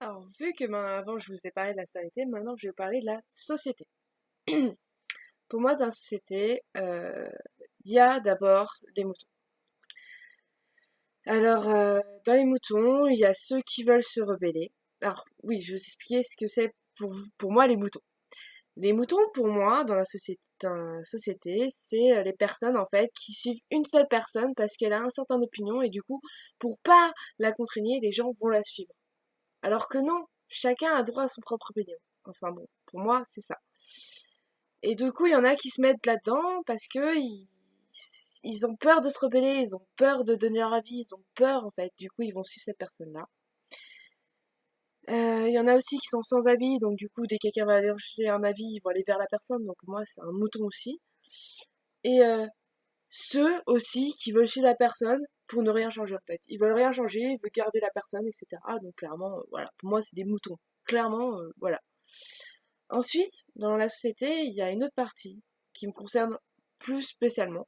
Alors, vu que avant je vous ai parlé de la société, maintenant je vais vous parler de la société. Pour moi, dans la société, il y a d'abord les moutons. Alors, dans les moutons, il y a ceux qui veulent se rebeller. Alors, oui, je vais vous expliquer ce que c'est pour moi les moutons. Les moutons, pour moi, dans la société, c'est les personnes en fait qui suivent une seule personne parce qu'elle a un certain opinion et du coup, pour pas la contraigner, les gens vont la suivre. Alors que non, chacun a droit à son propre opinion. Enfin bon, pour moi, c'est ça. Et du coup, il y en a qui se mettent là-dedans parce que ils ont peur de se rebeller, ils ont peur de donner leur avis, ils ont peur en fait. Du coup, ils vont suivre cette personne-là. Il y en a aussi qui sont sans avis, donc du coup, dès que quelqu'un va leur jeter un avis, ils vont aller vers la personne. Donc moi, c'est un mouton aussi. Et ceux aussi qui veulent suivre la personne pour ne rien changer en fait. Ils veulent rien changer, ils veulent garder la personne, etc. Donc clairement, voilà, pour moi, c'est des moutons. Clairement, voilà. Ensuite, dans la société, il y a une autre partie qui me concerne plus spécialement.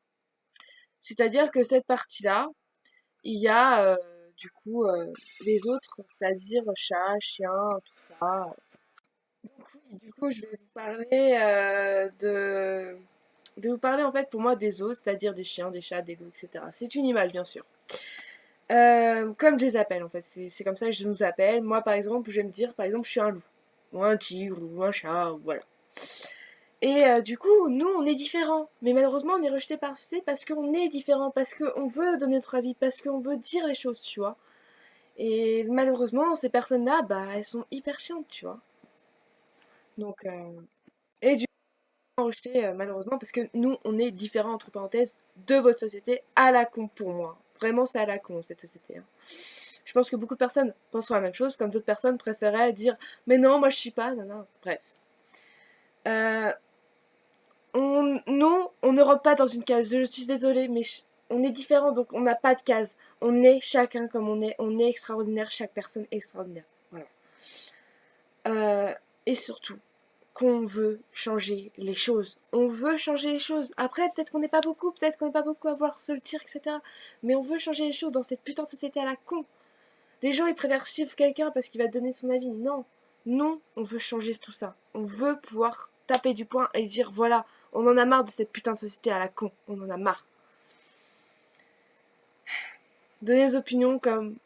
C'est-à-dire que cette partie-là, il y a du coup les autres, c'est-à-dire chats, chiens, tout ça. Du coup, je vais vous parler de vous parler en fait pour moi des os, c'est-à-dire des chiens, des chats, des loups, etc. C'est une image bien sûr. Comme je les appelle en fait, c'est comme ça que je nous appelle. Moi par exemple, je vais me dire par exemple je suis un loup, ou un tigre, ou un chat, voilà. Et du coup, nous, on est différents. Mais malheureusement, on est rejeté par ceci parce qu'on est différents, parce qu'on veut donner notre avis, parce qu'on veut dire les choses, tu vois. Et malheureusement, ces personnes-là, bah, elles sont hyper chiantes, tu vois. Donc, et du coup, on est rejeté malheureusement parce que nous, on est différents, entre parenthèses, de votre société à la con pour moi. Vraiment, c'est à la con, cette société, hein. Je pense que beaucoup de personnes pensent la même chose, comme d'autres personnes préféraient dire mais non, moi je suis pas, non, non, bref. Euh, nous, on ne rentre pas dans une case. Je suis désolée, mais on est différents, donc on n'a pas de case. On est chacun comme on est. On est extraordinaire, chaque personne est extraordinaire. Voilà. Et surtout, qu'on veut changer les choses. On veut changer les choses. Après, peut-être qu'on n'est pas beaucoup, peut-être qu'on n'est pas beaucoup à voir se le dire, etc. Mais on veut changer les choses dans cette putain de société à la con. Les gens, ils préfèrent suivre quelqu'un parce qu'il va donner son avis. Non. Non, on veut changer tout ça. On veut pouvoir taper du poing et dire voilà, on en a marre de cette putain de société à la con. On en a marre. Donner des opinions comme.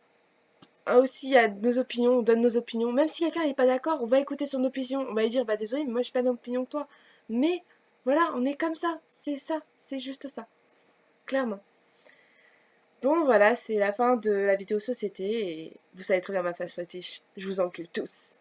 Ah, aussi, il y a nos opinions, on donne nos opinions. Même si quelqu'un n'est pas d'accord, on va écouter son opinion. On va lui dire bah désolé, mais moi j'ai pas la même opinion que toi. Mais voilà, on est comme ça, c'est juste ça. Clairement. Bon voilà, c'est la fin de la vidéo société et vous savez très bien ma face fétiche. Je vous encule tous.